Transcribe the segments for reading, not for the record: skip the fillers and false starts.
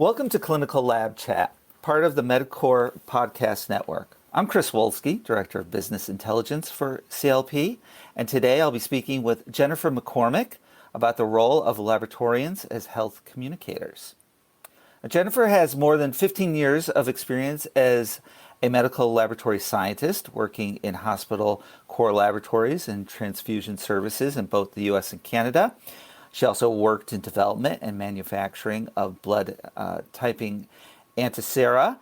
Welcome to Clinical Lab Chat, part of the MedCore Podcast Network. I'm Chris Wolski, Director of Business Intelligence for CLP, and today I'll be speaking with Jennifer MacCormack about the role of laboratorians as health communicators. Jennifer has more than 15 years of experience as a medical laboratory scientist working in hospital core laboratories and transfusion services in both the U.S. and Canada. She also worked in development and manufacturing of blood typing antisera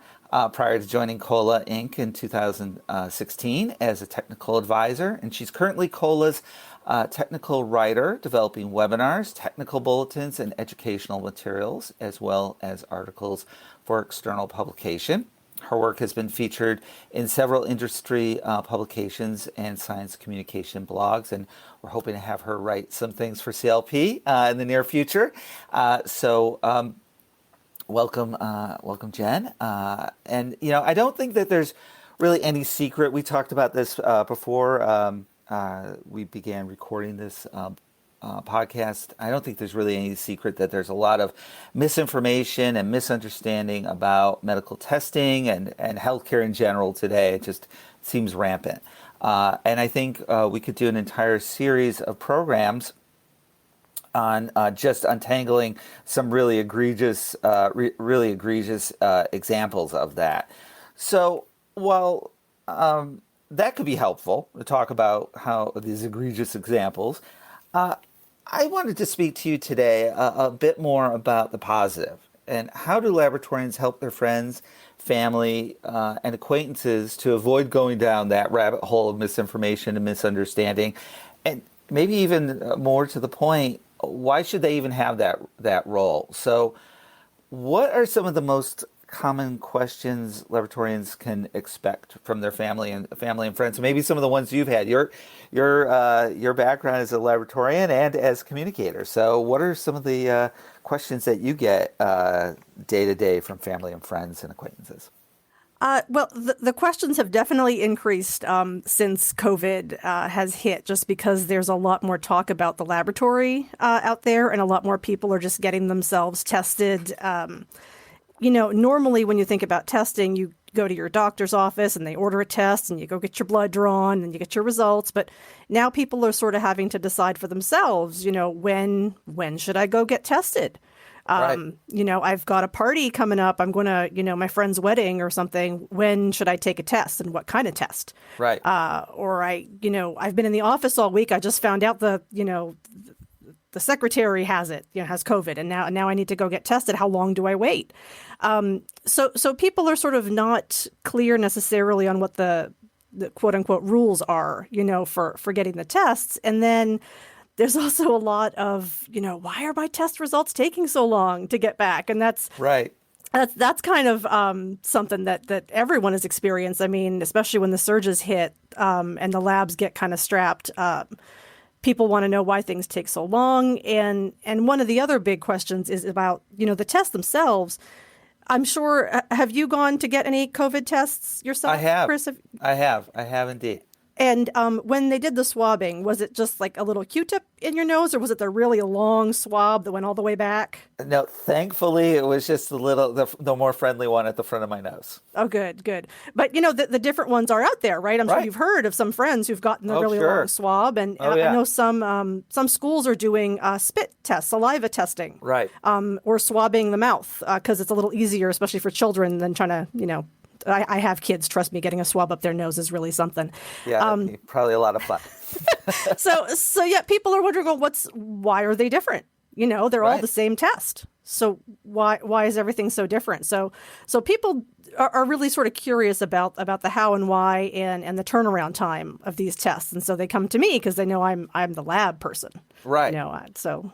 prior to joining COLA Inc. in 2016 as a technical advisor. And she's currently COLA's technical writer, developing webinars, technical bulletins, and educational materials, as well as articles for external publication. Her work has been featured in several industry publications and science communication blogs, and we're hoping to have her write some things for CLP in the near future. Welcome, Jen. And, I don't think that there's really any secret. We talked about this before we began recording this podcast. I don't think there's really any secret that there's a lot of misinformation and misunderstanding about medical testing and healthcare in general today. It just seems rampant. And I think we could do an entire series of programs on just untangling some really egregious examples of that. So while that could be helpful to talk about how these egregious examples, I wanted to speak to you today a bit more about the positive and how do laboratorians help their friends, family, and acquaintances to avoid going down that rabbit hole of misinformation and misunderstanding, and maybe even more to the point, why should they even have that role? So, what are some of the most common questions laboratorians can expect from their family and friends? Maybe some of the ones you've had. Your background as a laboratorian and as a communicator. So, what are some of the questions that you get day to day from family and friends and acquaintances? Well, the questions have definitely increased since COVID has hit, just because there's a lot more talk about the laboratory out there, and a lot more people are just getting themselves tested. Normally when you think about testing, you go to your doctor's office and they order a test and you go get your blood drawn and you get your results. But now people are sort of having to decide for themselves, when should I go get tested? Right. I've got a party coming up. I'm going to, my friend's wedding or something. When should I take a test and what kind of test? Right. I've been in the office all week. I just found out the secretary has it, has COVID, and now I need to go get tested. How long do I wait? So people are sort of not clear necessarily on what the quote unquote rules are, for getting the tests. And then there's also a lot of, why are my test results taking so long to get back? And that's right. That's kind of something that everyone has experienced. I mean, especially when the surges hit and the labs get kind of strapped. People want to know why things take so long. And one of the other big questions is about, the tests themselves. I'm sure, have you gone to get any COVID tests yourself, I have. Chris? I have indeed. And when they did the swabbing, was it just like a little Q-tip in your nose, or was it the really long swab that went all the way back? No, thankfully it was just the more friendly one at the front of my nose. Oh, good. But the different ones are out there, right? I'm sure you've heard of some friends who've gotten the really long swab, and I know some schools are doing spit tests, saliva testing, right? Or swabbing the mouth because it's a little easier, especially for children, than trying to I have kids. Trust me, getting a swab up their nose is really something. Yeah, probably a lot of fun. So yeah, people are wondering, well, why are they different? They're all the same test. So why is everything so different? So people are really sort of curious about the how and why and the turnaround time of these tests, and so they come to me because they know I'm the lab person, right? So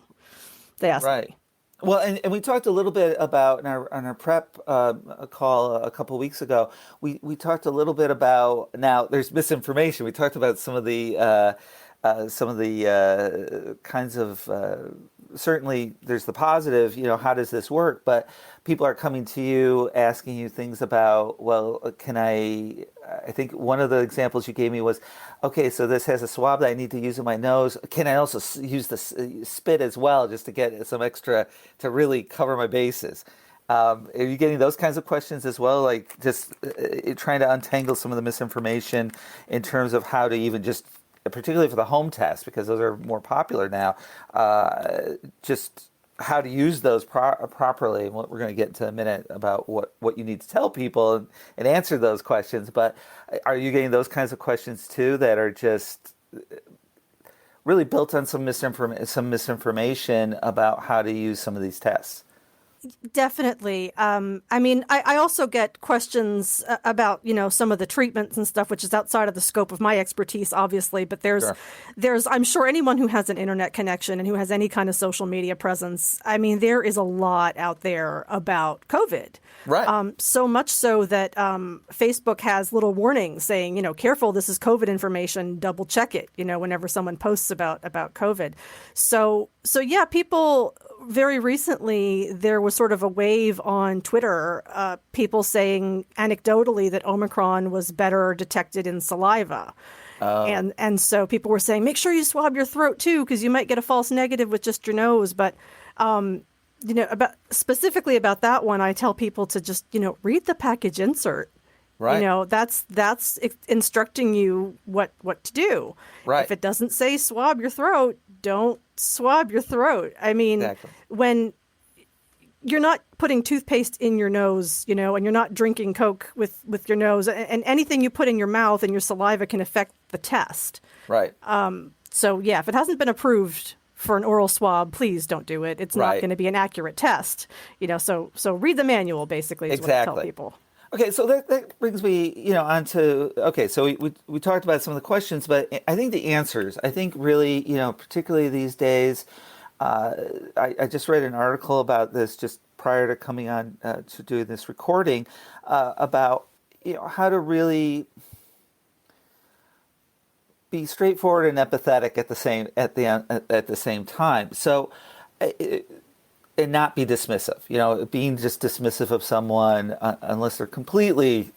they ask me. Well, and we talked a little bit about on our prep call a couple of weeks ago. We talked a little bit about, now there's misinformation. We talked about some of the kinds of certainly there's the positive. How does this work? But people are coming to you asking you things about, well, can I think one of the examples you gave me was, okay, so this has a swab that I need to use in my nose. Can I also use the spit as well, just to get some extra, to really cover my bases? Are you getting those kinds of questions as well? Like just trying to untangle some of the misinformation in terms of how to even just, particularly for the home test, because those are more popular now, just how to use those properly. And what we're going to get into in a minute about what you need to tell people and answer those questions. But are you getting those kinds of questions too that are just really built on some misinformation about how to use some of these tests? Definitely. I mean, I also get questions about, some of the treatments and stuff, which is outside of the scope of my expertise, obviously. But Sure. I'm sure anyone who has an internet connection and who has any kind of social media presence, I mean, there is a lot out there about COVID. Right. So much so that Facebook has little warnings saying, careful, this is COVID information, double check it, whenever someone posts about COVID. So yeah, people very recently, there was sort of a wave on Twitter, people saying anecdotally that Omicron was better detected in saliva. And so people were saying, make sure you swab your throat too, because you might get a false negative with just your nose. But specifically about that one, I tell people to just, read the package insert. Right. That's instructing you what to do. Right. If it doesn't say swab your throat, don't swab your throat. I mean, Exactly. When you're not putting toothpaste in your nose, and you're not drinking Coke with your nose, and anything you put in your mouth and your saliva can affect the test. Right. So yeah, if it hasn't been approved for an oral swab, please don't do it. It's not going to be an accurate test. So read the manual, basically, is what I tell people. Okay, so that brings me, on to, okay, so we talked about some of the questions, but I think the answers, I think really, particularly these days, I just read an article about this just prior to coming on to do this recording about, how to really be straightforward and empathetic at the same time. So, and not be dismissive, being just dismissive of someone unless they're completely,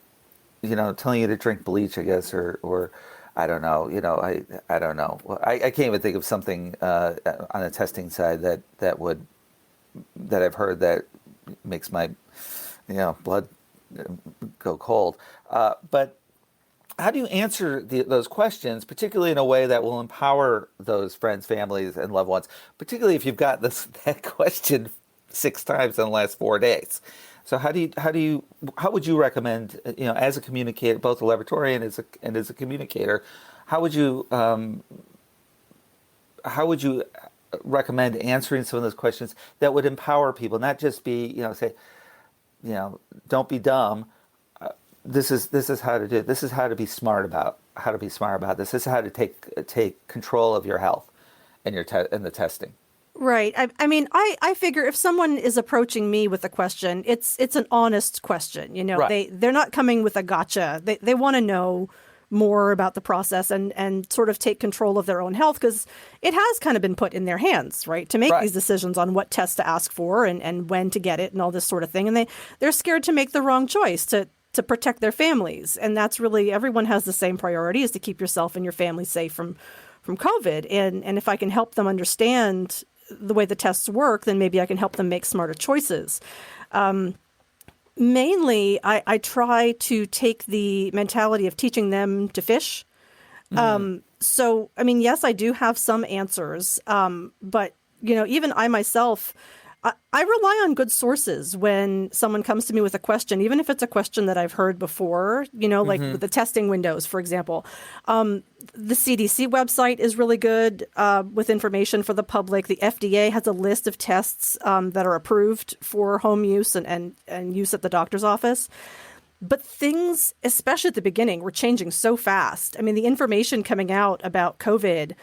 telling you to drink bleach, I guess, or I don't know, I don't know. Well, I can't even think of something on the testing side that I've heard that makes my, blood go cold. But how do you answer those questions, particularly in a way that will empower those friends, families, and loved ones, particularly if you've got that question 6 times in the last 4 days? So how would you recommend, as a communicator, both a laboratorian and as a communicator, how would you recommend answering some of those questions that would empower people, not just be, say, don't be dumb. This is how to do it. This is how to be smart about this. This is how to take control of your health and and the testing. Right. I mean, I figure if someone is approaching me with a question, it's an honest question. Right. They're not coming with a gotcha. They want to know more about the process and sort of take control of their own health, because it has kind of been put in their hands, right, to make these decisions on what tests to ask for and when to get it and all this sort of thing. And they're scared to make the wrong choice to protect their families. And that's really, everyone has the same priority, is to keep yourself and your family safe from COVID. And if I can help them understand the way the tests work, then maybe I can help them make smarter choices. Mainly, I try to take the mentality of teaching them to fish. So, I mean, yes, I do have some answers, but, even I myself, I rely on good sources when someone comes to me with a question, even if it's a question that I've heard before, like with the testing windows, for example. The CDC website is really good with information for the public. The FDA has a list of tests that are approved for home use and use at the doctor's office. But things, especially at the beginning, were changing so fast. I mean, the information coming out about COVID,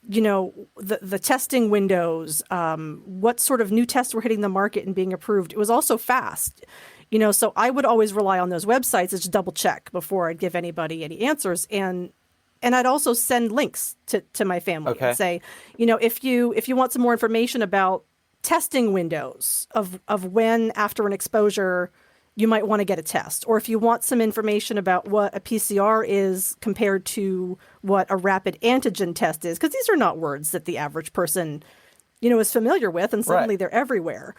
the testing windows, what sort of new tests were hitting the market and being approved. It was also fast, so I would always rely on those websites to just double check before I'd give anybody any answers. And I'd also send links to my family and say, if you want some more information about testing windows of when after an exposure you might want to get a test, or if you want some information about what a PCR is compared to what a rapid antigen test is, because these are not words that the average person, is familiar with, and suddenly Right. they're everywhere.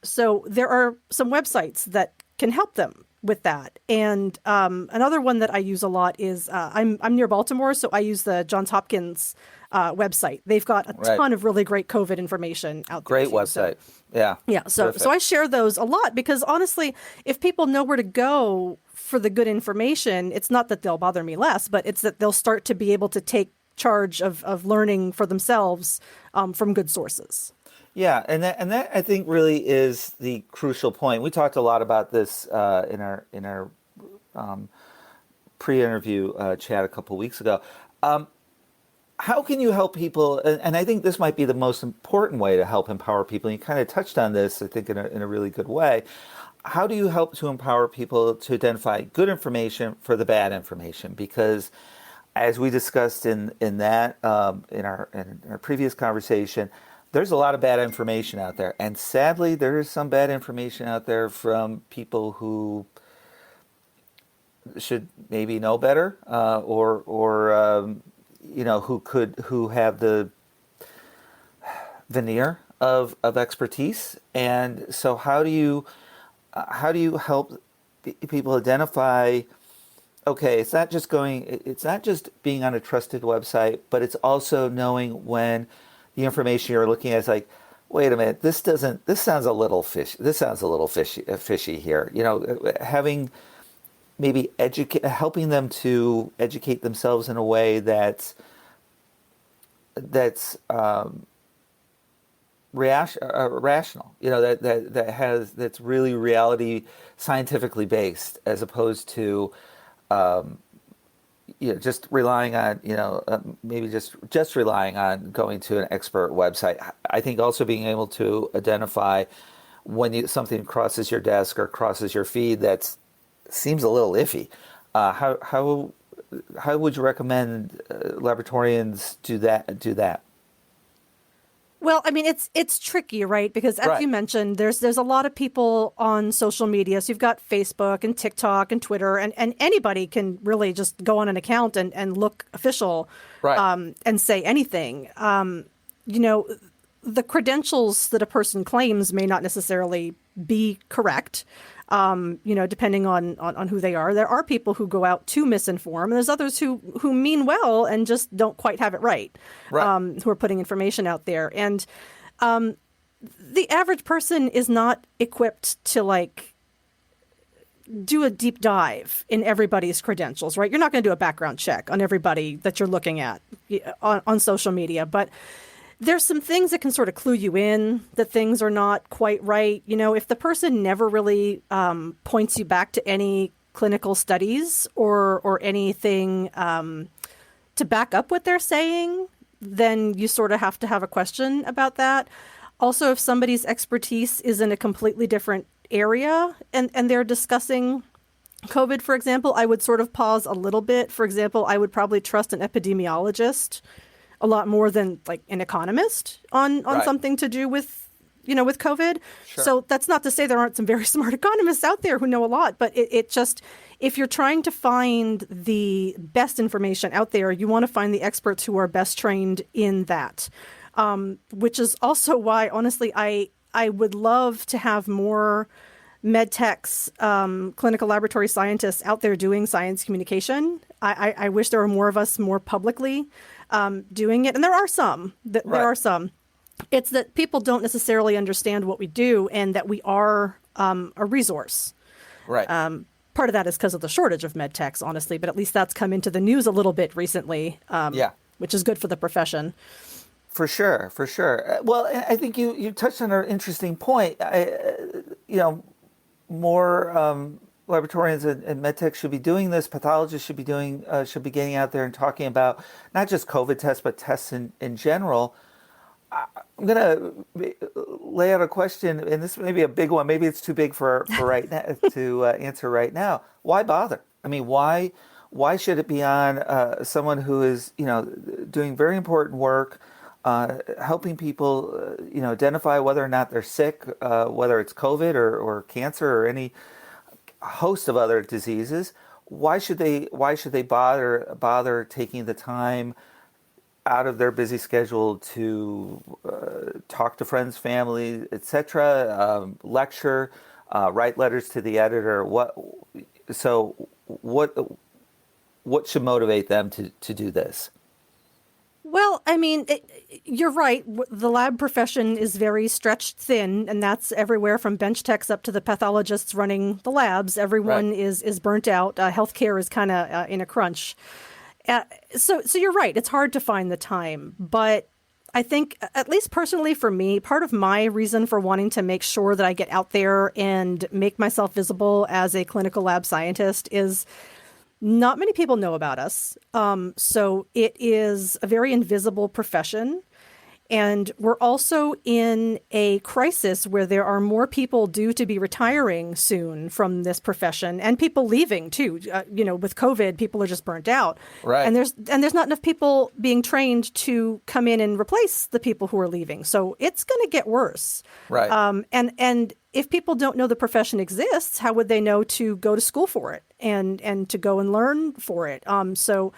So there are some websites that can help them with that. And another one that I use a lot is I'm near Baltimore, so I use the Johns Hopkins website. They've got a Right. ton of really great COVID information out there Great too. So website. Yeah. yeah, so Terrific. I share those a lot because honestly, if people know where to go for the good information, it's not that they'll bother me less, but it's that they'll start to be able to take charge of learning for themselves from good sources. Yeah, and that I think really is the crucial point. We talked a lot about this in our pre-interview chat a couple weeks ago. How can you help people? And I think this might be the most important way to help empower people. And you kind of touched on this, I think, in a really good way. How do you help to empower people to identify good information for the bad information? Because as we discussed in our previous conversation, there's a lot of bad information out there, and sadly, there is some bad information out there from people who should maybe know better, or who have the veneer of expertise. And so, how do you help people identify? Okay, it's not just being on a trusted website, but it's also knowing when the information you're looking at is like, wait a minute, this sounds a little fishy here. Having maybe helping them to educate themselves in a way that's rational. That's really reality scientifically based, as opposed to just relying on, maybe just relying on going to an expert website. I think also being able to identify when something crosses your desk or crosses your feed that seems a little iffy. How would you recommend laboratorians do that? Well, I mean, it's tricky, right? Because as Right. you mentioned, there's a lot of people on social media. So you've got Facebook and TikTok and Twitter, and anybody can really just go on an account and look official, Right. and say anything. The credentials that a person claims may not necessarily be correct. Depending on who they are. There are people who go out to misinform, and there's others who mean well and just don't quite have it right, Right. who are putting information out there. And the average person is not equipped to do a deep dive in everybody's credentials, right? You're not going to do a background check on everybody that you're looking at on social media, but there's some things that can sort of clue you in that things are not quite right. If the person never really points you back to any clinical studies or anything to back up what they're saying, then you sort of have to have a question about that. Also, if somebody's expertise is in a completely different area and they're discussing COVID, for example, I would sort of pause a little bit. For example, I would probably trust an epidemiologist a lot more than an economist on Right. something to do with COVID. Sure. So that's not to say there aren't some very smart economists out there who know a lot, but it just, if you're trying to find the best information out there, you want to find the experts who are best trained in that. Which is also why, honestly, I would love to have more med techs, clinical laboratory scientists out there doing science communication. I wish there were more of us more publicly doing it. And there are some. There Right. are some. It's that people don't necessarily understand what we do and that we are a resource. Right. Part of that is because of the shortage of med techs, honestly, but at least that's come into the news a little bit recently, Yeah. which is good for the profession. For sure, for sure. Well, I think you touched on an interesting point. More laboratorians and medtech should be doing this. Pathologists should be getting out there and talking about not just COVID tests, but tests in general. I'm gonna lay out a question, and this may be a big one. Maybe it's too big for right now to answer right now. Why bother? I mean, why should it be on someone who is doing very important work? Helping people, identify whether or not they're sick, whether it's COVID or cancer or any host of other diseases. Why should they bother taking the time out of their busy schedule to talk to friends, family, etc., lecture, write letters to the editor. What should motivate them to do this? Well, I mean, you're right. The lab profession is very stretched thin, and that's everywhere from bench techs up to the pathologists running the labs. Everyone Right. is burnt out. Healthcare is kind of in a crunch. So you're right. It's hard to find the time, but I think, at least personally for me, part of my reason for wanting to make sure that I get out there and make myself visible as a clinical lab scientist is not many people know about us. So it is a very invisible profession. And we're also in a crisis where there are more people due to be retiring soon from this profession, and people leaving too. With COVID, people are just burnt out, Right. and there's not enough people being trained to come in and replace the people who are leaving. So it's going to get worse. Right. And if people don't know the profession exists, how would they know to go to school for it and to go and learn for it? So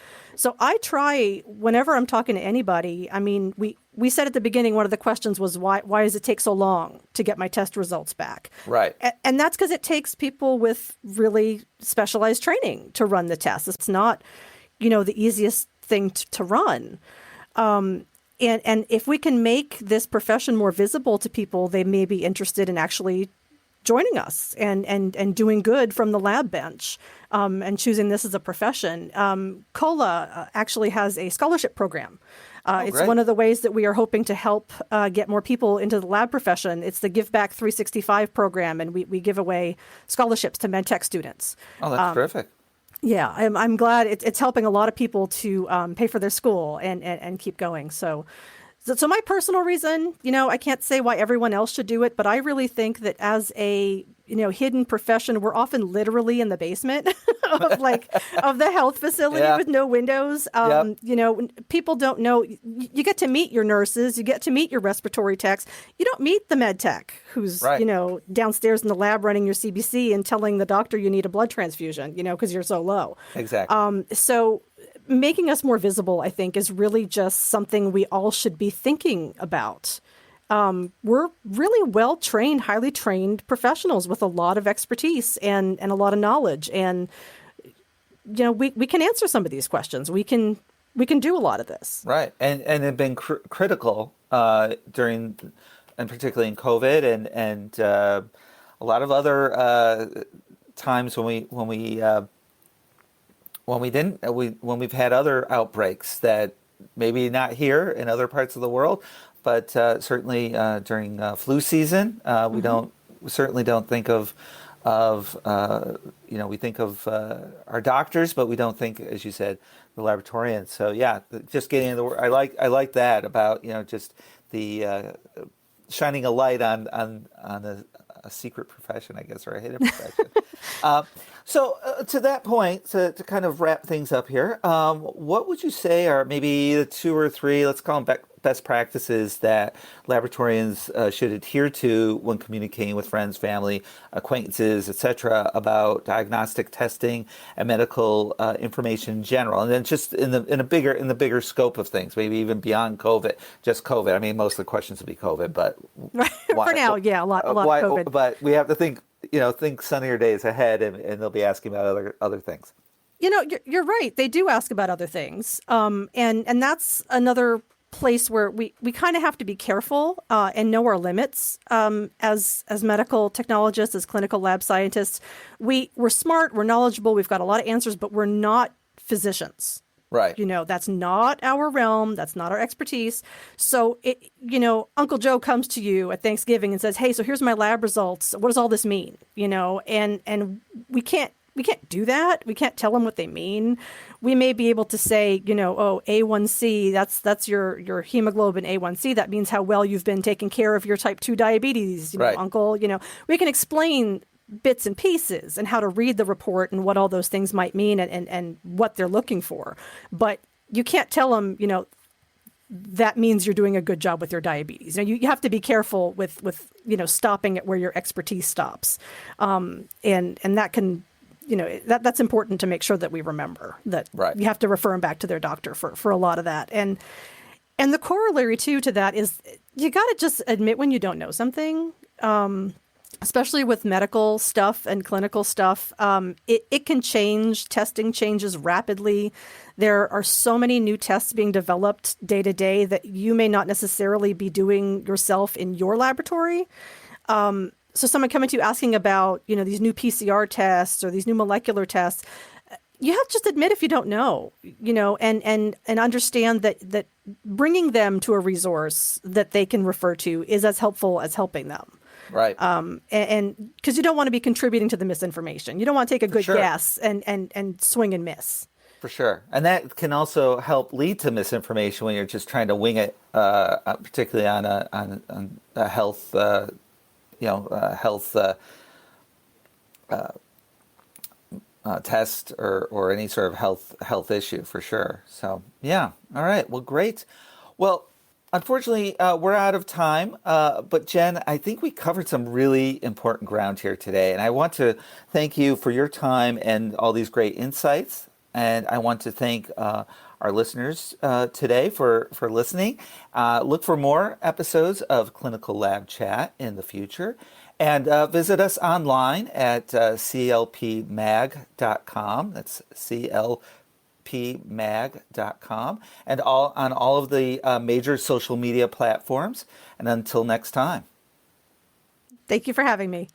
I try, whenever I'm talking to anybody. I mean, we said at the beginning, one of the questions was why does it take so long to get my test results back? Right. And that's because it takes people with really specialized training to run the test. It's not, the easiest thing to run. And if we can make this profession more visible to people, they may be interested in actually joining us and doing good from the lab bench, and choosing this as a profession. COLA actually has a scholarship program. It's great. one of the ways that we are hoping to help get more people into the lab profession. It's the Give Back 365 program, and we give away scholarships to medtech students. Oh, that's terrific. Yeah, I'm glad it's helping a lot of people to pay for their school and keep going. So my personal reason, I can't say why everyone else should do it, but I really think that as a hidden profession, we're often literally in the basement of the health facility with no windows. Yep. People don't know. You get to meet your nurses, you get to meet your respiratory techs. You don't meet the med tech who's Right. downstairs in the lab running your CBC and telling the doctor you need a blood transfusion, because you're so low. Exactly. So making us more visible, I think, is really just something we all should be thinking about. We're really well-trained, highly trained professionals with a lot of expertise and a lot of knowledge. And, we can answer some of these questions. We can do a lot of this. Right. And have been critical during, and particularly in COVID and a lot of other times when we've had other outbreaks that maybe not here in other parts of the world, but certainly during flu season, we certainly don't think of we think of our doctors, but we don't think, as you said, the laboratorians. So yeah, just getting into the I like that about just the shining a light on a secret profession, I guess, or a hidden profession. So to that point, to kind of wrap things up here, what would you say are maybe the 2 or 3, let's call them best practices that laboratorians should adhere to when communicating with friends, family, acquaintances, etc., about diagnostic testing and medical information in general, and then just in the bigger scope of things, maybe even beyond COVID, just COVID. I mean, most of the questions will be COVID, but for now, yeah, a lot of COVID. But we have to think sunnier days ahead, and they'll be asking about other things. You're right. They do ask about other things, and that's another place where we kind of have to be careful and know our limits as medical technologists, as clinical lab scientists. We're smart, we're knowledgeable, we've got a lot of answers, but we're not physicians. Right. That's not our realm. That's not our expertise. So, Uncle Joe comes to you at Thanksgiving and says, "Hey, so here's my lab results. What does all this mean?" And we can't do that. We can't tell them what they mean. We may be able to say, A1C, that's your hemoglobin A1C. That means how well you've been taking care of your type 2 diabetes, right. Uncle. We can explain bits and pieces and how to read the report and what all those things might mean and what they're looking for. But you can't tell them, that means you're doing a good job with your diabetes. You have to be careful with stopping it where your expertise stops. And that can, that's important to make sure that we remember that right. You have to refer them back to their doctor for a lot of that. And And the corollary too to that is you got to just admit when you don't know something. Especially with medical stuff and clinical stuff, it can change. Testing changes rapidly. There are so many new tests being developed day to day that you may not necessarily be doing yourself in your laboratory. So someone coming to you asking about, these new PCR tests or these new molecular tests, you have to just admit if you don't know, and understand that bringing them to a resource that they can refer to is as helpful as helping them. Right. And because you don't want to be contributing to the misinformation. You don't want to take a good sure. guess and swing and miss. For sure. And that can also help lead to misinformation when you're just trying to wing it, particularly on a health, test or any sort of health issue, for sure. So, yeah. All right. Well, great. Well, unfortunately, we're out of time. But Jen, I think we covered some really important ground here today. And I want to thank you for your time and all these great insights. And I want to thank our listeners today for listening. Look for more episodes of Clinical Lab Chat in the future. And visit us online at clpmag.com. That's clpmag.com. And on all of the major social media platforms. And until next time. Thank you for having me.